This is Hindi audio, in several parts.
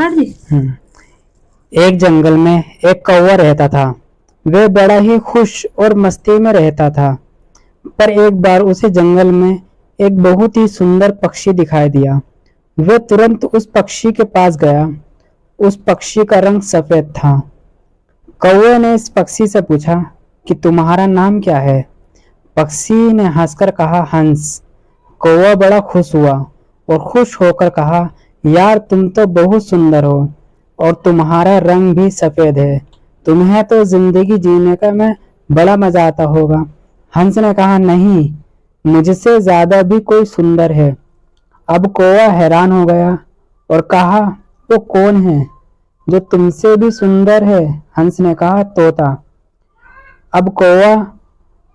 काट दी। एक जंगल में एक कौवा रहता था। वह बड़ा ही खुश और मस्ती में रहता था। पर एक बार उसे जंगल में एक बहुत ही सुंदर पक्षी दिखाई दिया। वह तुरंत उस पक्षी के पास गया। उस पक्षी का रंग सफेद था। कौवे ने इस पक्षी से पूछा कि तुम्हारा नाम क्या है। पक्षी ने हंसकर कहा, हंस। कौवा बड़ा खुश हुआ और खुश होकर कहा, यार तुम तो बहुत सुंदर हो और तुम्हारा रंग भी सफेद है। तुम्हें तो जिंदगी जीने का में बड़ा मजा आता होगा। हंस ने कहा, नहीं, मुझसे ज्यादा भी कोई सुंदर है। अब कौवा हैरान हो गया और कहा, वो कौन है जो तुमसे भी सुंदर है। हंस ने कहा, तोता। अब कौवा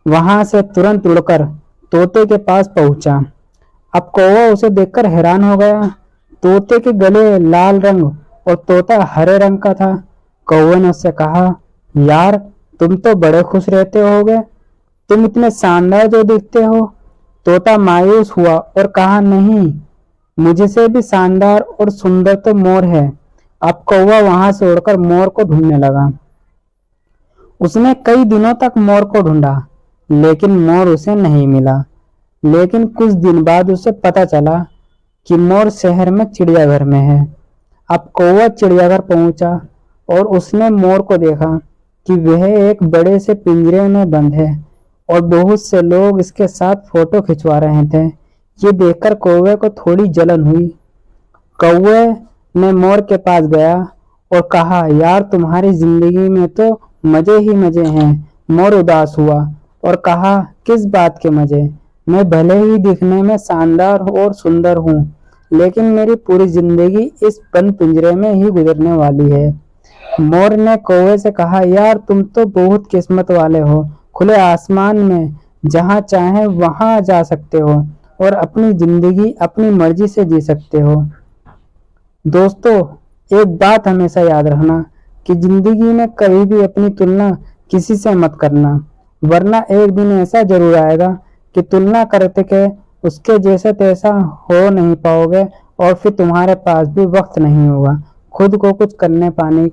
वहां से तुरंत उड़कर तोते के पास पहुंचा। अब कौवा उसे देखकर हैरान हो गया। तोते के गले लाल रंग और तोता हरे रंग का था। कौवे ने उससे कहा, यार तुम तो बड़े खुश रहते होगे, तुम इतने शानदार जो दिखते हो। तोता मायूस हुआ और कहा, नहीं, मुझसे भी शानदार और सुंदर तो मोर है। अब कौवा वहां से उड़कर मोर को ढूंढने लगा। उसने कई दिनों तक मोर को ढूंढा, लेकिन मोर उसे नहीं मिला। लेकिन कुछ दिन बाद उसे पता चला कि मोर शहर में चिड़ियाघर में है। अब कौवा चिड़ियाघर पहुंचा और उसने मोर को देखा कि वह एक बड़े से पिंजरे में बंद है और बहुत से लोग इसके साथ फोटो खिंचवा रहे थे। ये देखकर कौवे को थोड़ी जलन हुई। कौवे ने मोर के पास गया और कहा, यार तुम्हारी जिंदगी में तो मजे ही मजे हैं। मोर उदास हुआ और कहा, किस बात के मजे? मैं भले ही दिखने में शानदार और सुंदर हूँ, लेकिन मेरी पूरी जिंदगी इस बंद पिंजरे में ही गुजरने वाली है। मोर ने कौवे से कहा, यार तुम तो बहुत किस्मत वाले हो। खुले आसमान में जहाँ चाहे वहां जा सकते हो और अपनी जिंदगी अपनी मर्जी से जी सकते हो। दोस्तों, एक बात हमेशा याद रखना कि जिंदगी में कभी भी अपनी तुलना किसी से मत करना, वरना एक दिन ऐसा जरूर आएगा कि तुलना करते के उसके जैसा तैसा हो नहीं पाओगे और फिर तुम्हारे पास भी वक्त नहीं होगा खुद को कुछ करने पाने